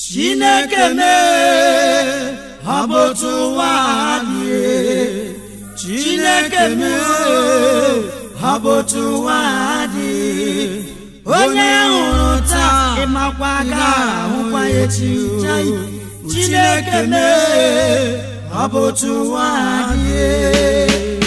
Chineke me habotu wadi. Chineke me habotu wadi. Onye hụrụ taa ịmakwa ga-ahụkwa echi. Chineke me habotu wadi.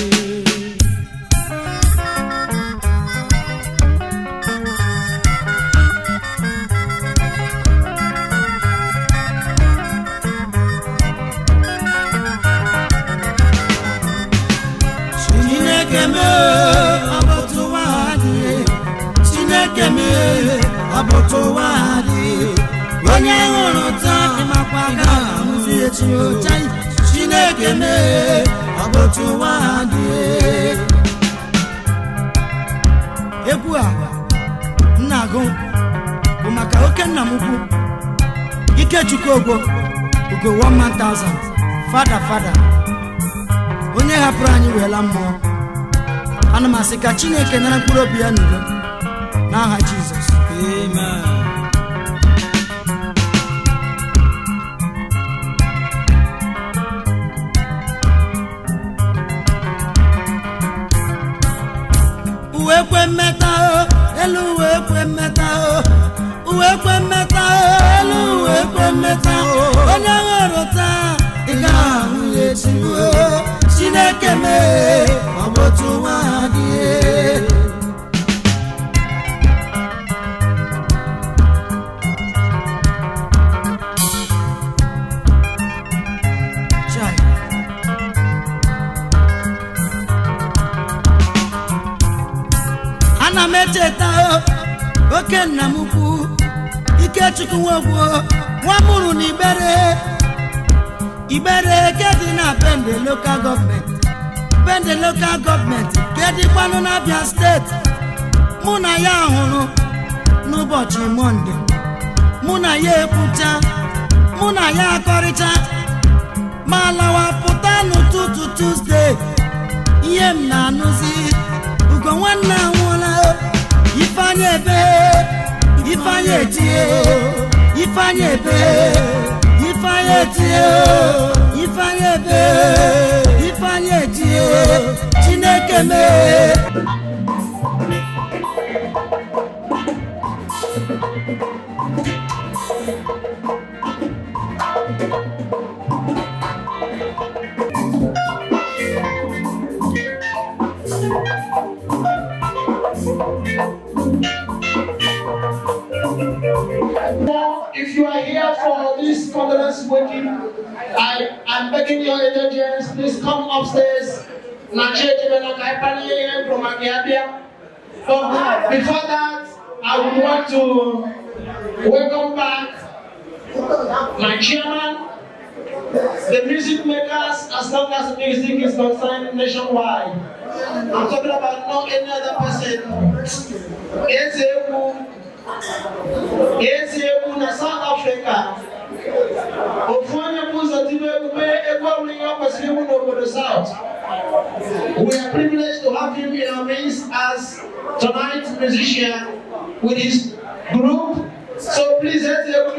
Chineke me abotu wadi. Onye hụrụ taa ịmakwa ga-ahụzi echi. Chineke me abotu wadi. Egwu a nna agụ bụ maka oke nna m ukwu Ikechukwu Ogbo ugo 1,000 fada onye hapụrụ anyị weela mmụọ. Ana m asị ka Chineke nara mkpụrụ obi ya n'udo n'aha Jizọs. Amen. Uwe kwe mmeta elu uwe kwe mmeta uwe kwe mmeta elu uwe kwe mmeta onye hụrụ taa ị ga-ahụ echi. Chineke me abotu wadi. Ana m echeta oke nna m ukwu Ikechukwu Ogbo nwa mụrụ n'Ibere ke dị na Bende local government ke dịkwanụ n'Abia steeti. Mụ na ya hụrụ n'ụbọchị Mọnde, mụ na ya ekwucha, mụ na ya akọrịcha, ma lawa pụta n'ụtụtụ Tuesday. Ihe m na-anụzi ugo nwanne anwụla, Ifeanyị ebe, Ifeanyị etie, Ifeanyị ebe, Ifeanyị etie, Ifeanyị ebe, Ifeanyị etie. Chineke me If you are here for this condolence wedding, I'm begging your indulgence, please come upstairs. But before that, I would want to welcome back my chairman, the music makers, as long as music is concerned nationwide. I'm talking about not any other person. Ihemebulam na South Africa. South. We are privileged to have him in our midst as tonight's musician with his group. So please, we all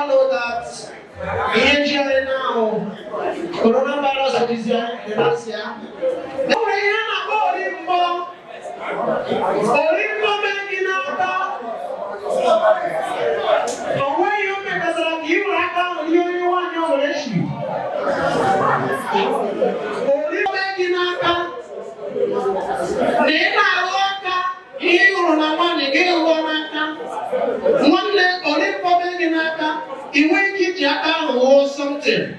know that in now, coronavirus is here. Something.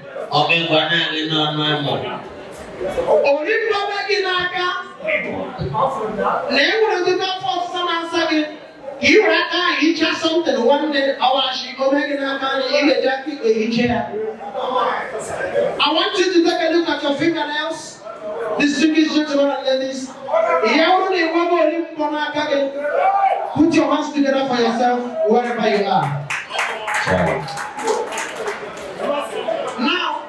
You reckon something one day, I want you to take a look at your fingernails, distinguished gentlemen and ladies. Put your hands together for yourself wherever you are. Now,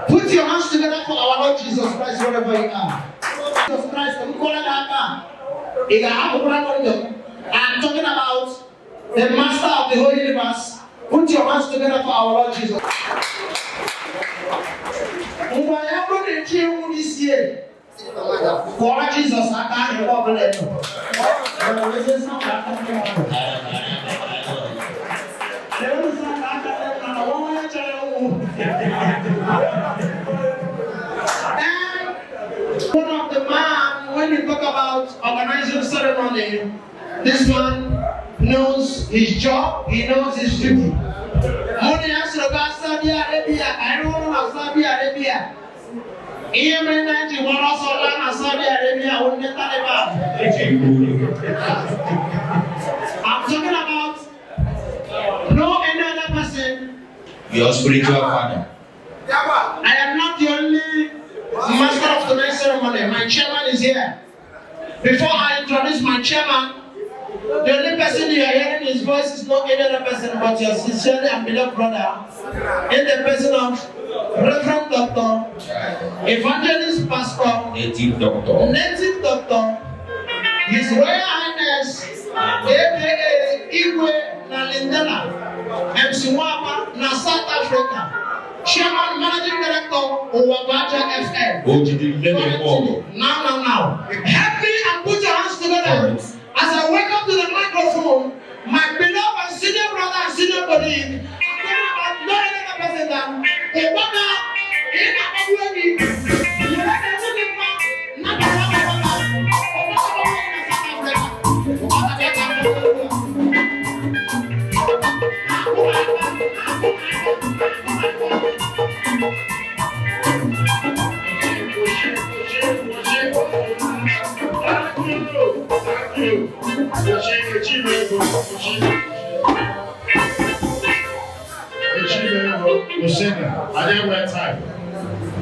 put your hands together for our Lord Jesus Christ wherever you are. Jesus Christ, I'm talking about the master of the whole universe. Put your hands together for our Lord Jesus. This year, for Jesus, I can't help it. One of the man, when you talk about organizing ceremony, this man knows his job, he knows his duty. Money has to go Saudi Arabia. I don't know Saudi Arabia. Ihemebulam also learn Saudi Arabia when the Taliban. I'm talking about no any other person. Your spiritual father. I am not the only master of tonight's ceremony. My chairman is here. Before I introduce my chairman, the only person you are hearing his voice is not any other person but your sincerely and beloved brother, in the person of Reverend Doctor, Evangelist Pastor, Native Doctor, His Royal Highness, aka Ihemebulam Nalindela, MC Wapa, na South Africa. Chairman, Managing Director, Owabaja FM. Now. Help me and put your hands together. As I welcome to the microphone, my beloved and senior brother and senior colleague, I'm not another person than Obama in I didn't wear time.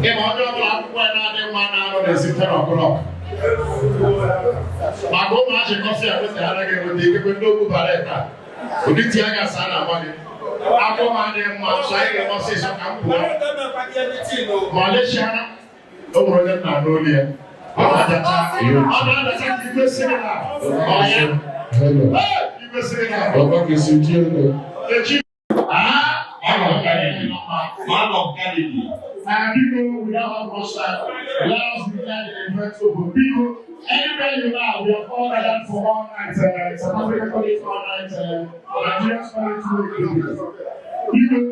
If I don't want to man out of the 10 o'clock. My go magic coffee with the other with the no barretta. We did Tiaga Sana money. I go on them, so I can say some Malaysia. Don't worry, I'm not here. Man of Galilee. People, we don't have much time. Let us declare the event open. People, anywhere you are, we have all gathered for all night. South Africa call it all night. Nigerians call it 2 weeks. People,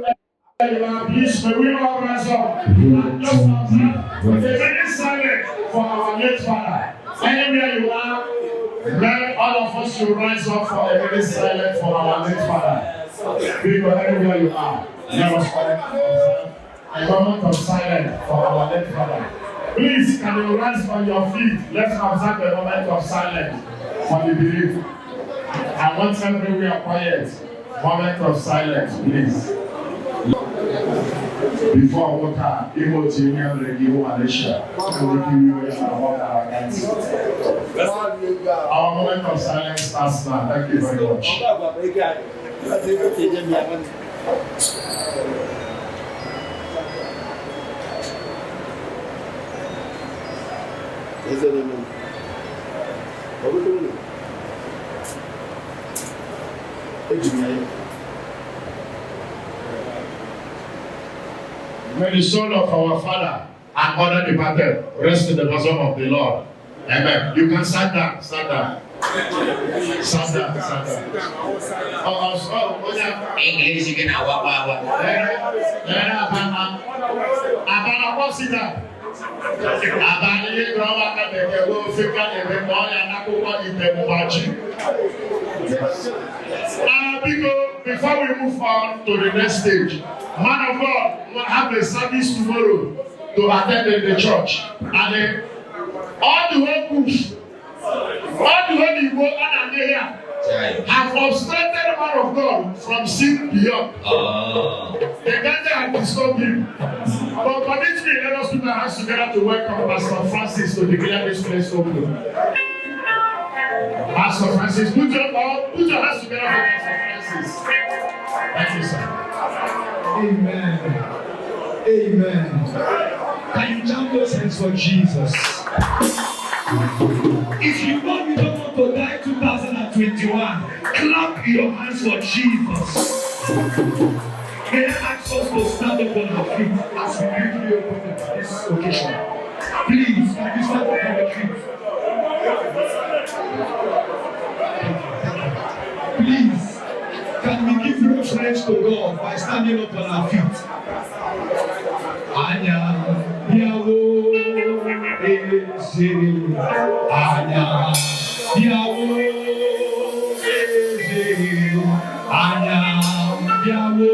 please, may we all rise up and just observe a minute silence for our late father. Anywhere you are, let all of us should rise up for a minute silence for our late father. People, anywhere you are, let us observe a moment of silence for our late father. Please, can you rise on your feet? Let's observe a moment of silence for the bereaved. I want everywhere quiet. Moment of silence, please. Before water, Ihemebulam Regi Malaysia. Our moment of silence starts now. Thank you very much. May the soul of our father and other departed rest in the bosom of the Lord. Amen. You can stand down. Stand down. English, you can have before we move on to the next stage, man of God will have a service tomorrow to attend in the church. And all the whole push, all the whole Igbo and Nigeria have obstructed the man of God from seeing beyond. The danger has disturbed him. But permit me, let us put our hands together to welcome Pastor Francis to declare this place open. Pastor Francis, put your hands together for Pastor Francis. Thank you, sir. Amen. Amen. Can you jump those hands for Jesus? If you know you don't want to 2021. Clap your hands for Jesus. May I ask us to stand up on our feet as we briefly open this occasion. Please, can you stand up on your feet? Please, can we give reference to God by standing up on our feet? Anya, Yawo, Eze, Anya, Yawo, Eze, Anya, Yawo,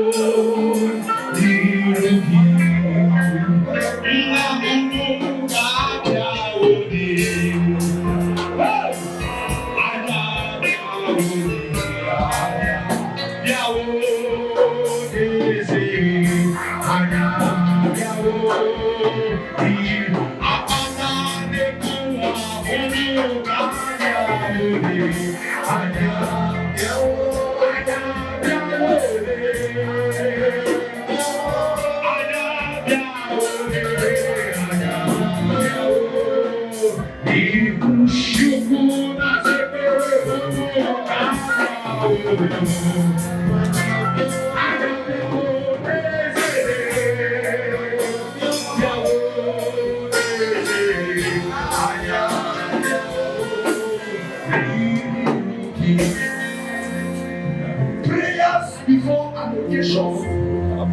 Prayers before an occasion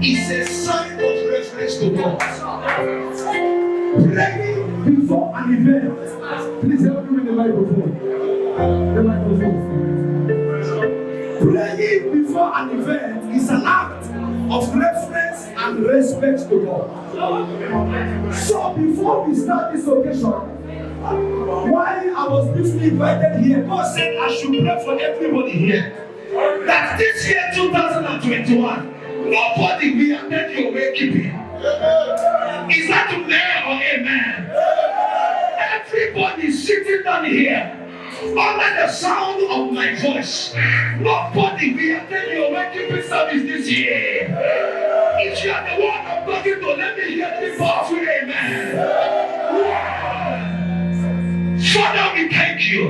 is a sign of reference to God. Praying before an event. Please help me with the microphone. The microphone. Praying before an event is an act of reference and respect to God. So before we start this occasion, while I was briefly invited here, God said I should pray for everybody here. That this year 2021, nobody will attend your wakekeeping. Is that amen or amen? Everybody sitting down here under the sound of my voice, nobody will attend your wakekeeping service this year. If you are the one I'm talking to, let me hear the powerful amen. Wow. Father, we thank you.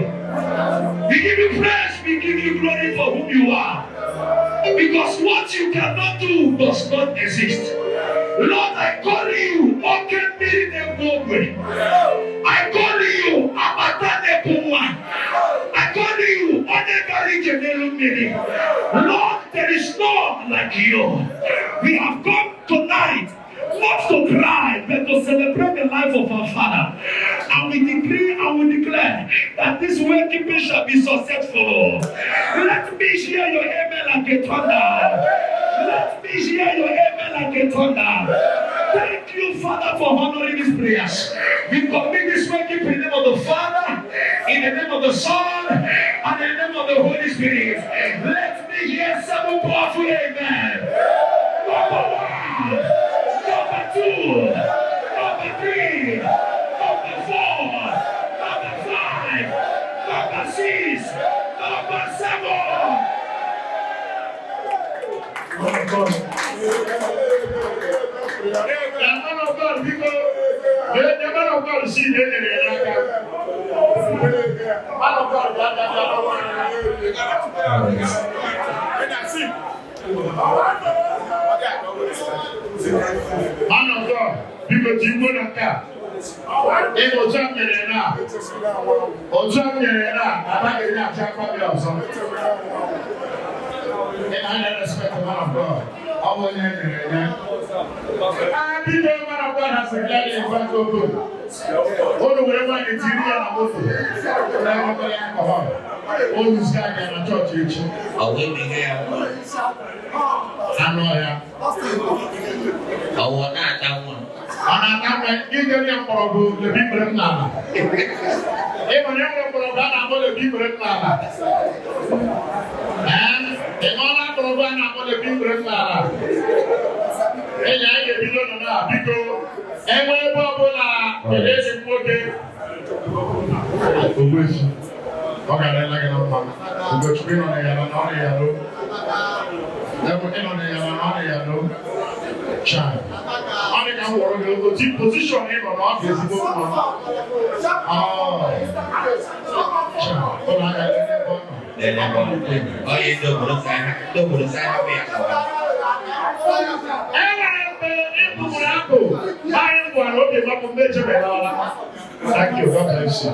We give you praise, we give you glory for who you are. Because what you cannot do does not exist. Lord, I call you, I call you, I call you, Lord, there is none like you. We have come tonight not to cry, but to celebrate the life of our Father. And we decree and we declare that this wakekeeping shall be successful. Let me hear your amen like a thunder. Let me hear your amen like a thunder. Thank you, Father, for honoring these prayers. We commit this wakekeeping in the name of the Father, in the name of the Son, and in the name of the Holy Spirit. Let me hear seven powerful amen. Number one. Number two, number three, number four, number five, number six, number seven. Man of God. The man of God, people, the man of God, see the man of God, man of God, because you go to that. It was up there now. Or something now. I think it's not probably also. And I respect the man of God. I was there. I think the man of God has declared in front of good. All the way around the TV and I'm also. I'm going to alcohol. All this guy in the church. I'll wait to hear. I know ya. I want that one. And I can't give them for the people in Nana. Even if for Ghana, the people in Nana. And the Mona for Ghana, the people in Nana. And I get below now because every Bobola, the days in Pote. Okay, like an old man. We go to on the yellow. Never in on the yellow. Child. I can work the position in or not visible. Oh, child. Thank you, God bless you.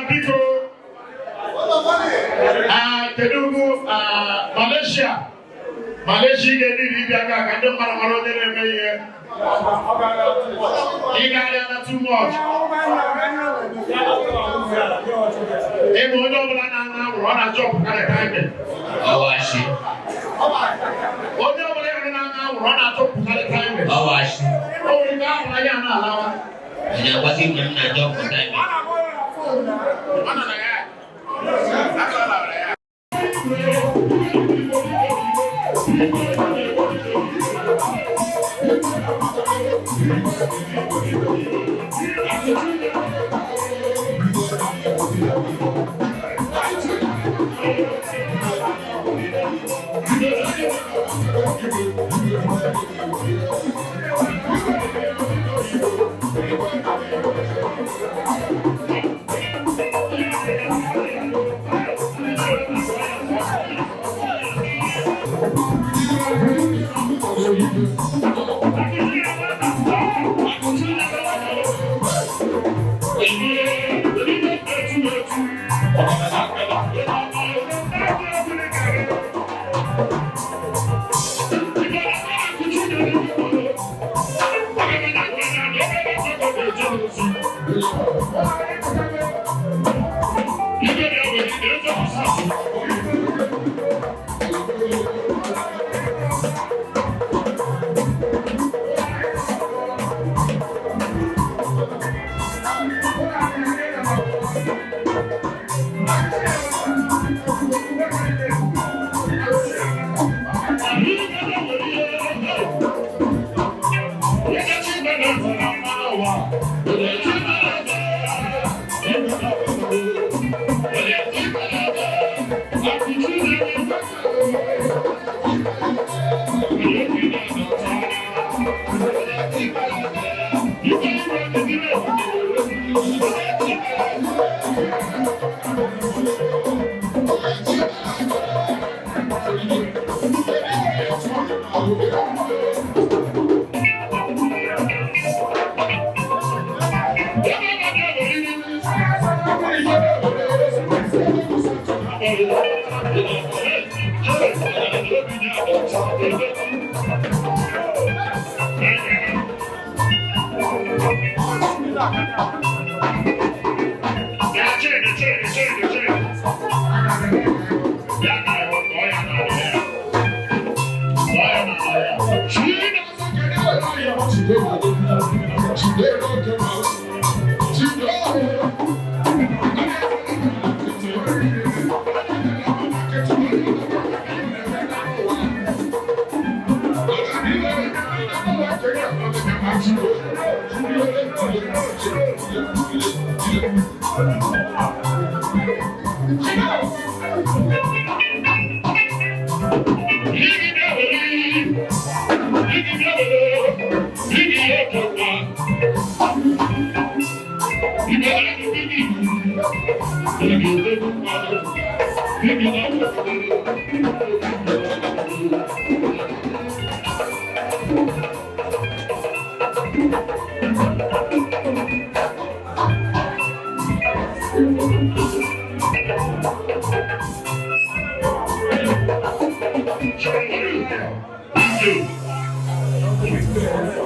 People, Telugu, Malaysia get it. Too much. Run a job at a time. Oh, I see. Run a job at a time. Oh, I see. Oh, you got my yana. And I was in a job for time.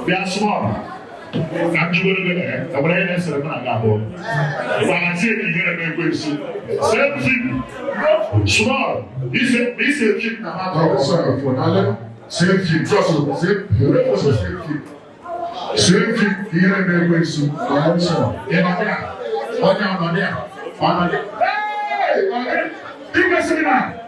We are small. I'm going to there. I'm going to answer the man. While I say you're going to same thing. Small. This is a chicken. I'm sorry for another. Same thing. Just same thing. Same thing. Here and there with some. I'm sorry. Hey! You guys see that?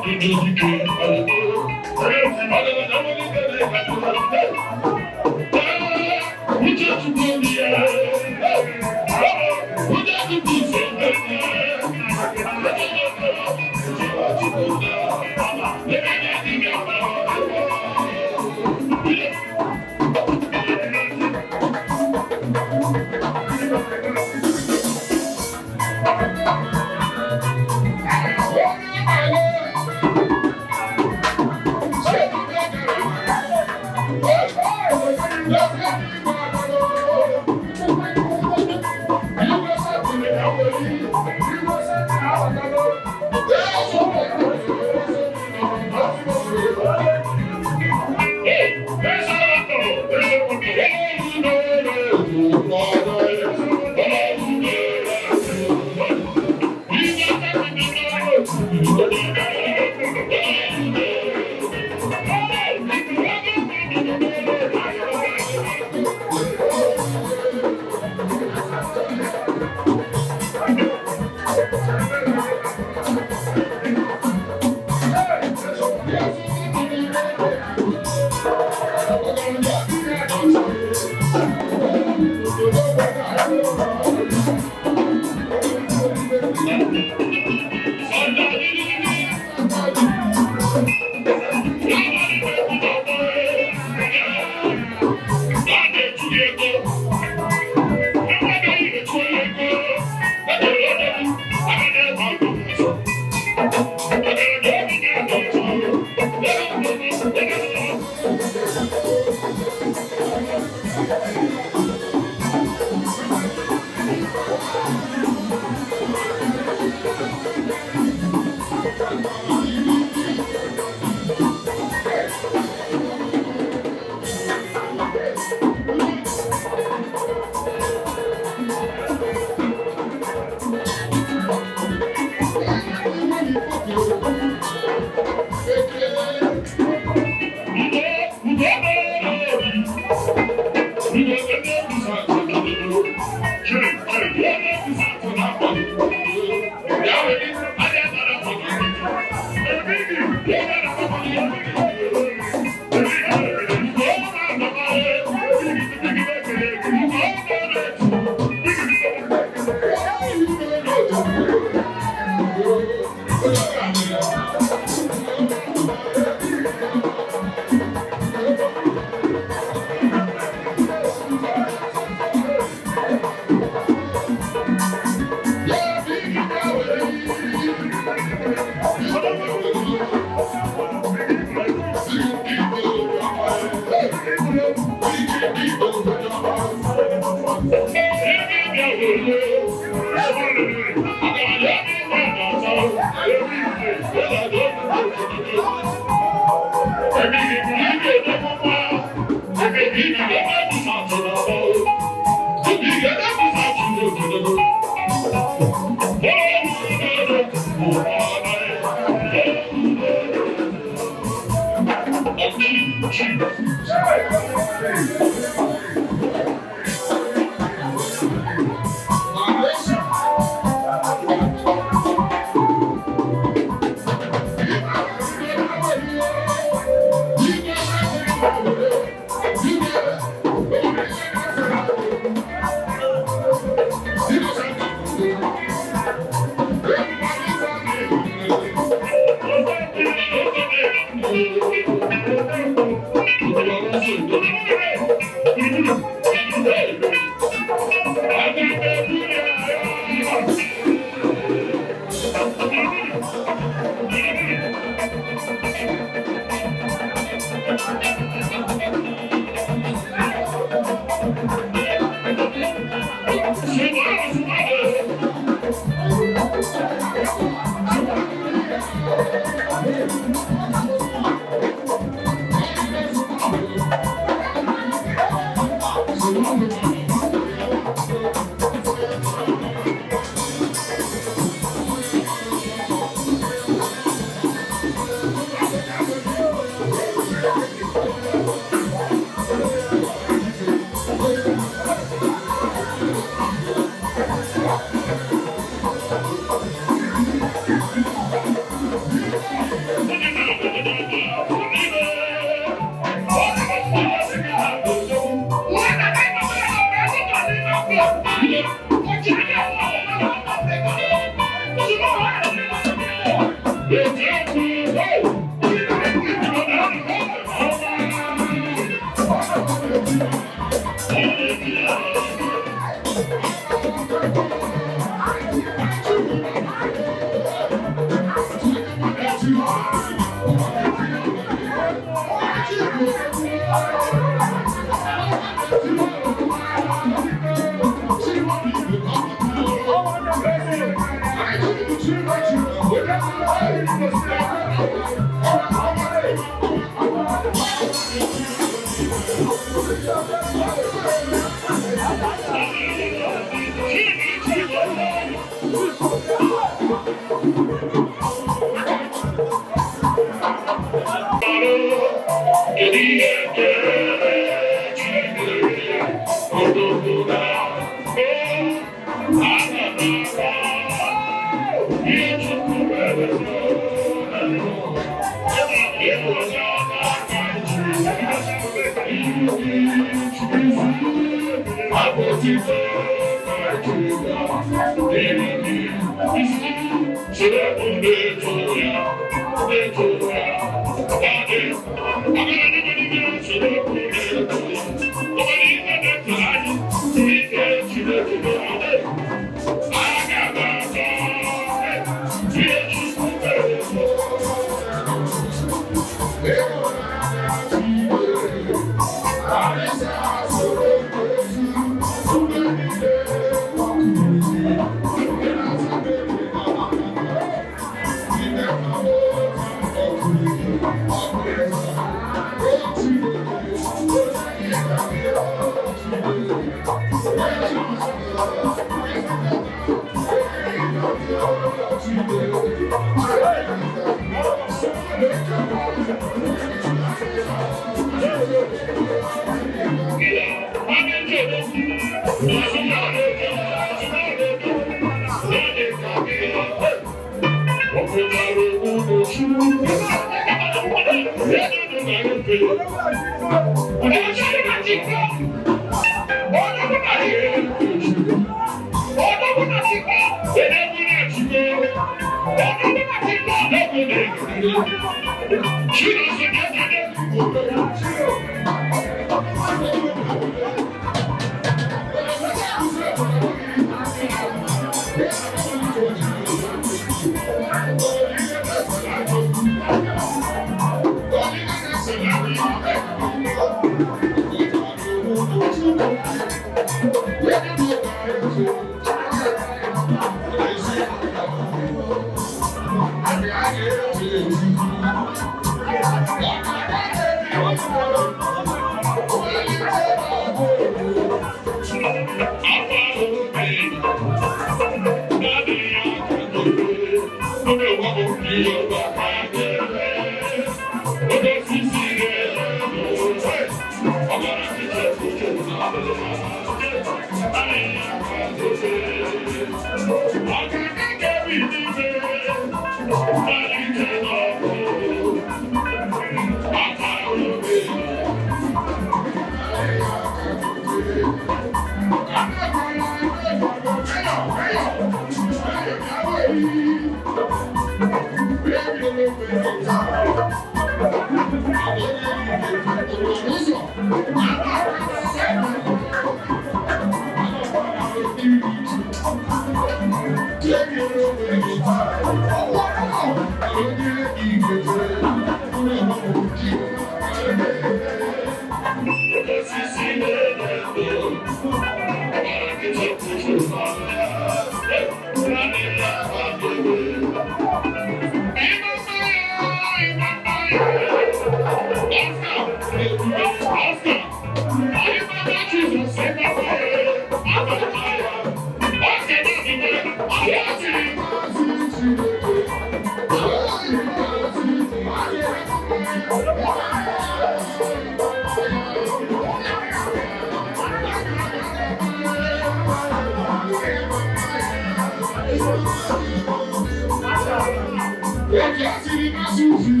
Thank you.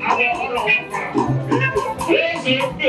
Àwọn I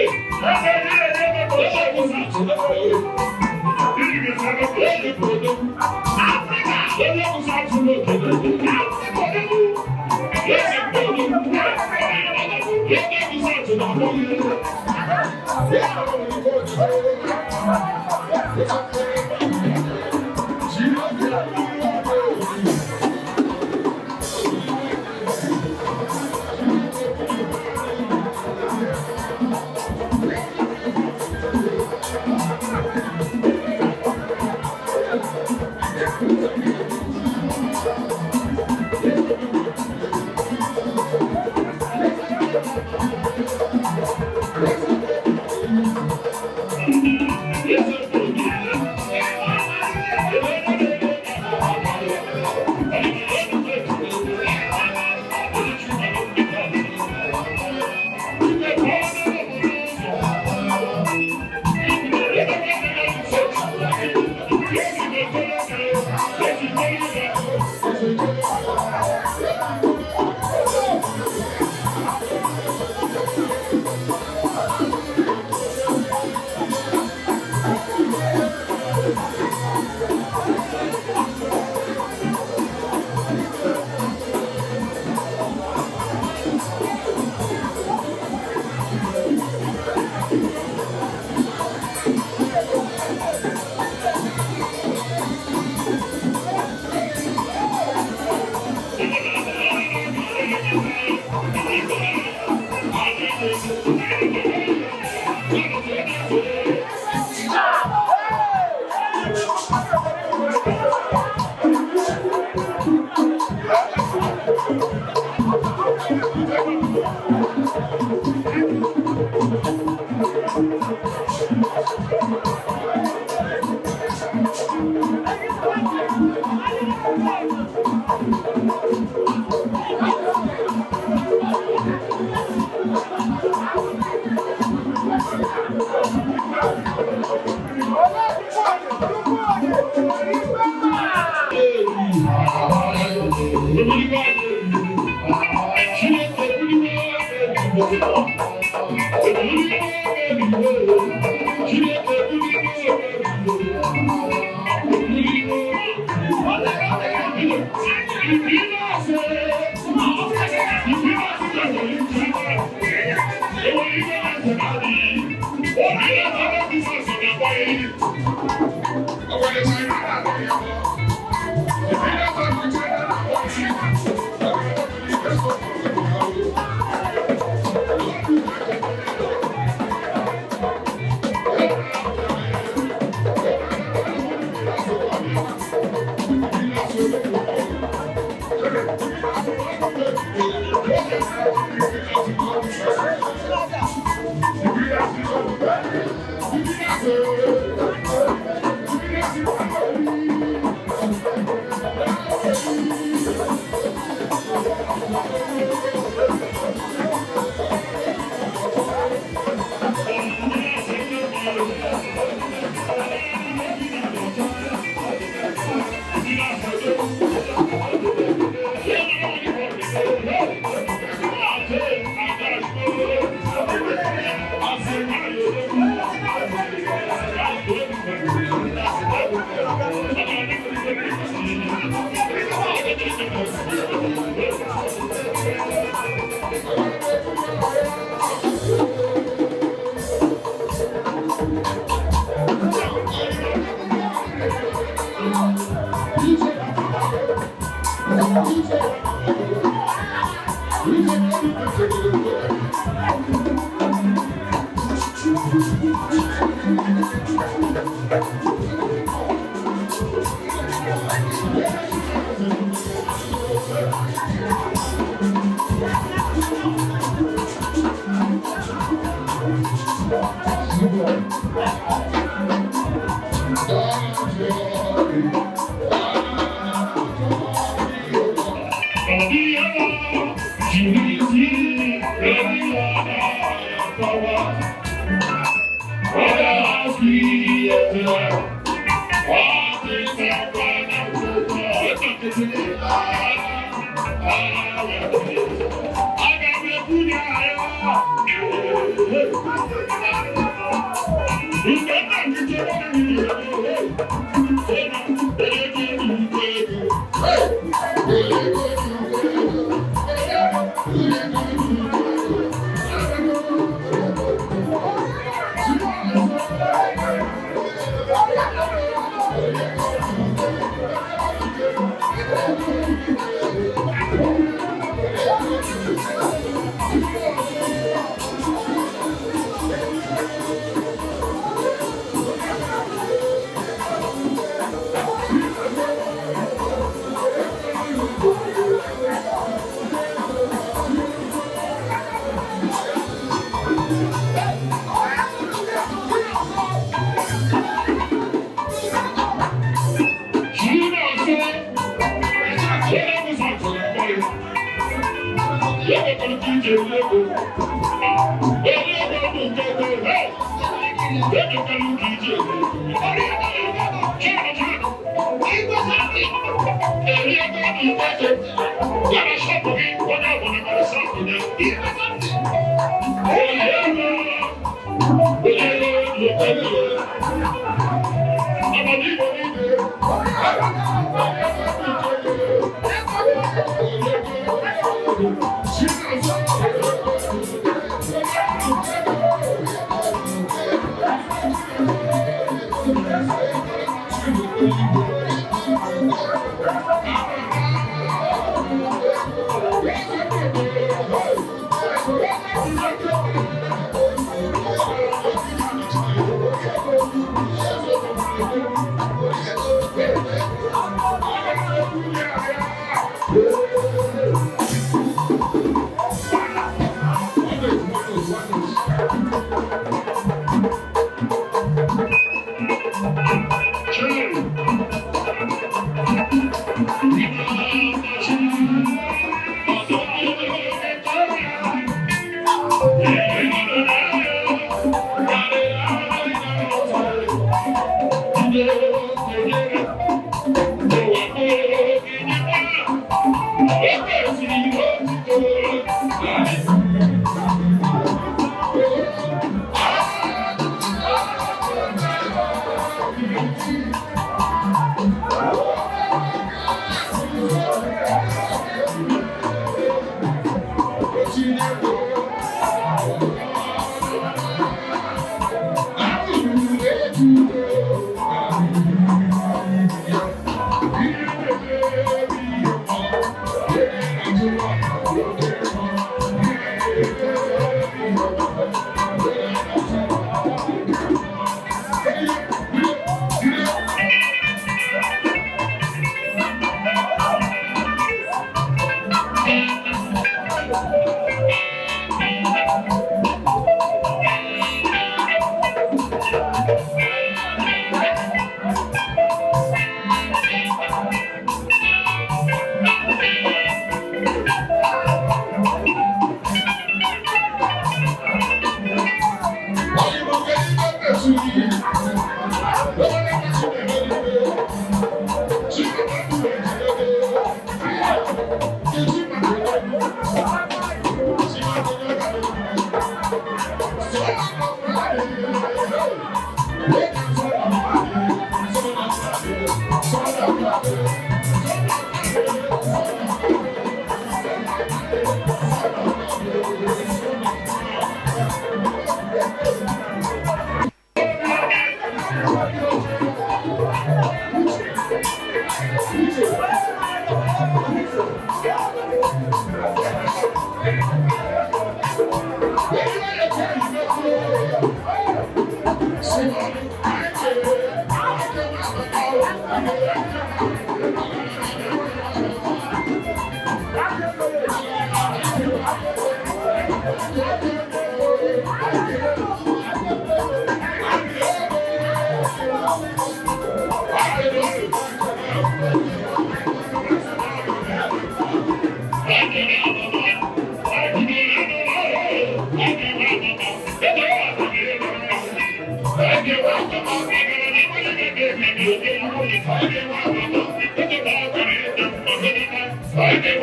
Aiyke.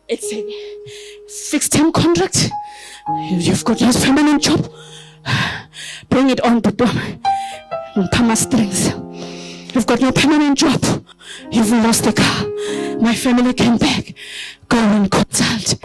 It's a fixed-term contract. You've got your permanent job. Bring it on, Pama strings. You've got your permanent job. You've lost the car. My family came back. Go and consult.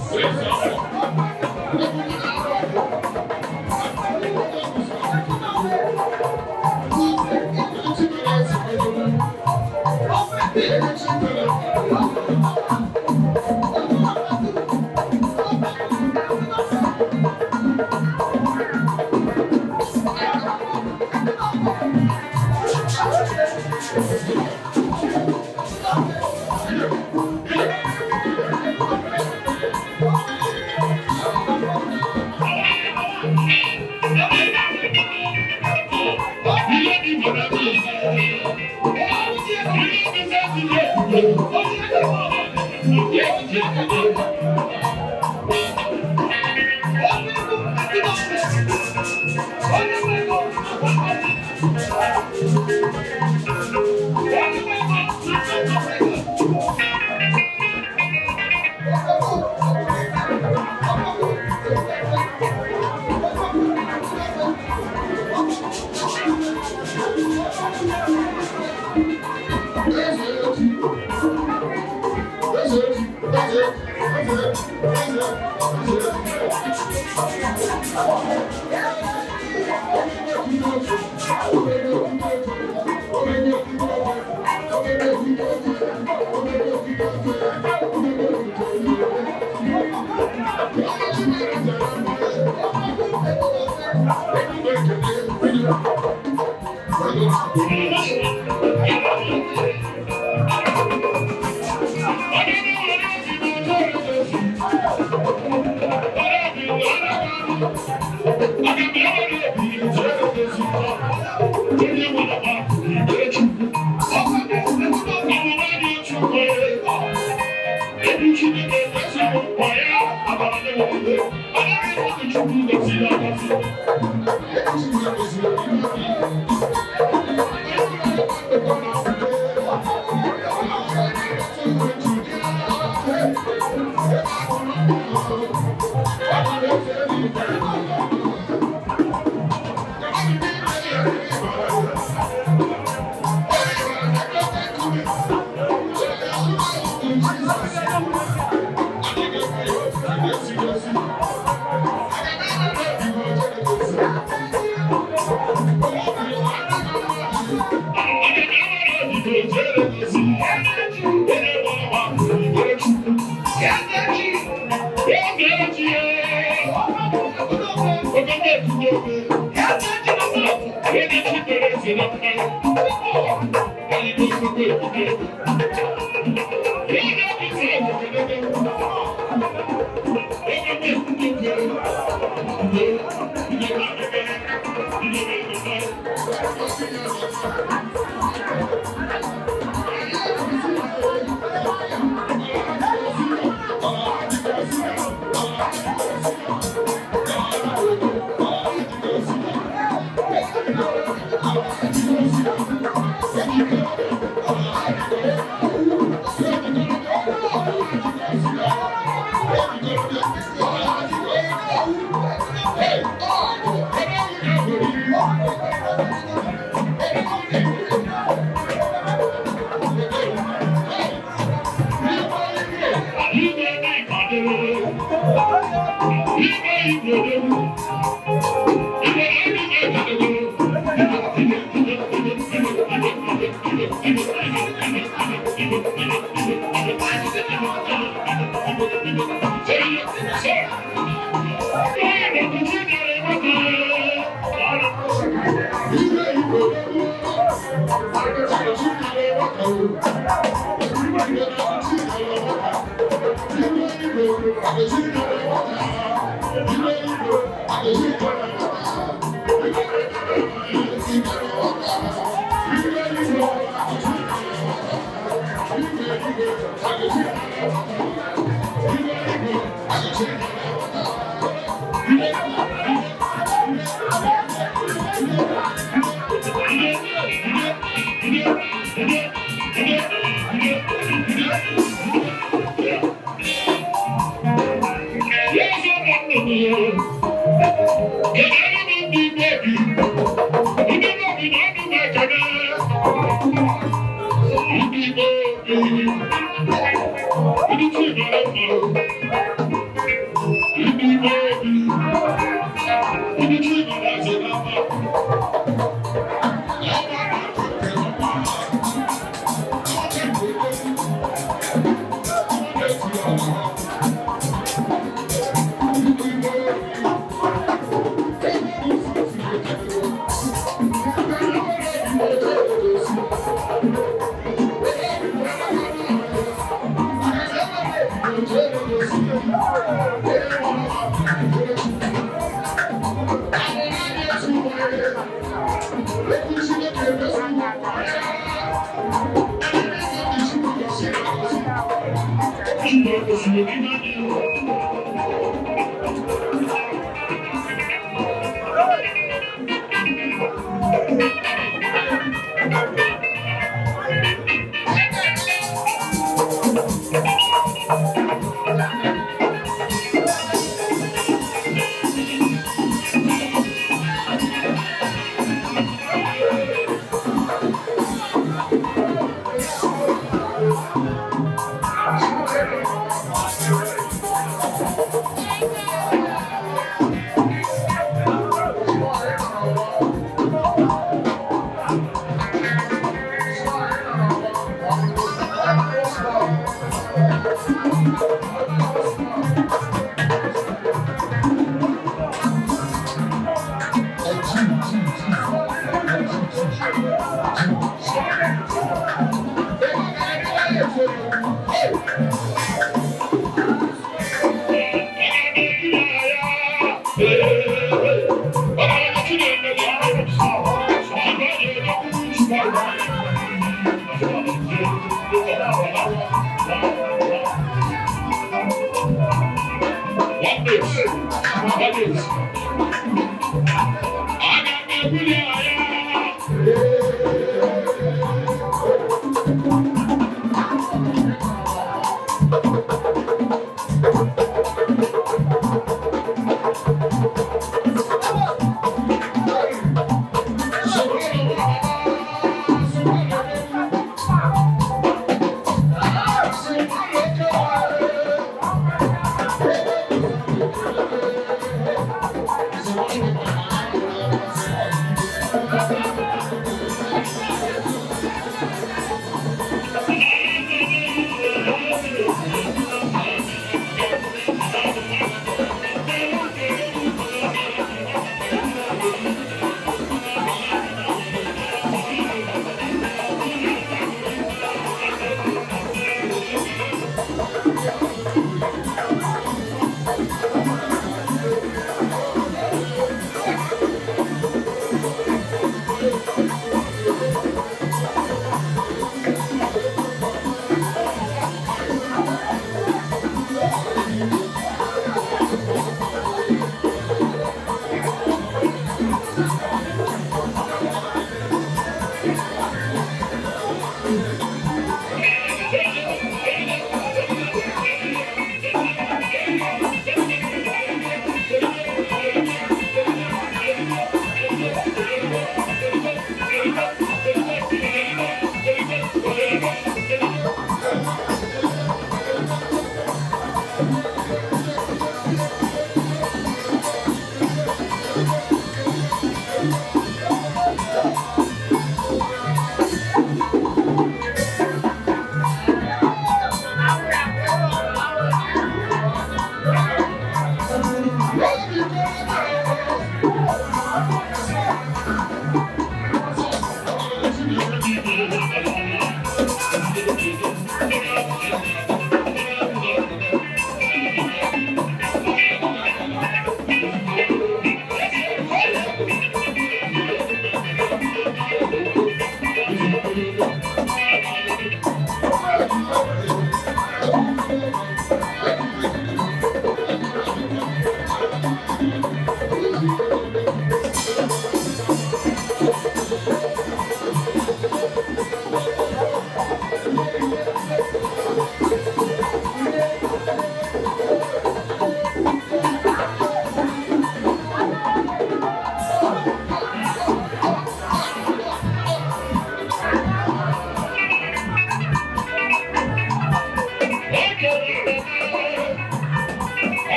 Praise You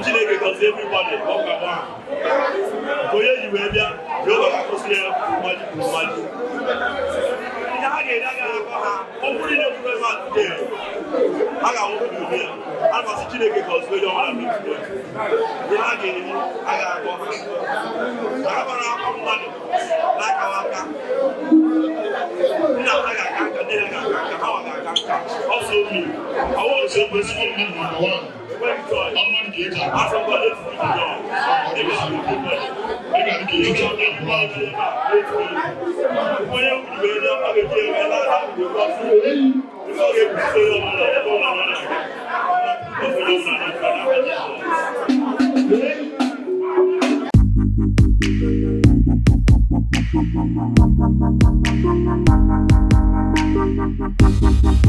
Nwachineke gozie everybody one by one. Onye yi wee bịa, Jehova ga-akụzi ya mmadụ kwuru mmadụ. Ihe ha ga-eri agaghị akọ ha, ọ bụrụ na ekwuru ebe a today, ha ga-awụpụ n'ubi ya. A na-asị Chineke gozie onye ọbụla n'ekwuru ya. Ihe ha ga-eri agaghị akọ ha. Ha gbara akọ mmadụ n'akawa aka. Nna ha ga-aka nka, nne ha ga-aka nka, ha wa ga-aka nka. Ọsọ mmiri, ọwụ ọsọ mmiri number one. When God, I'm not getting it. I'm from God. Let's do it. Maybe I'm not getting it. Maybe I'm getting it. When you go there, I'm going to get it.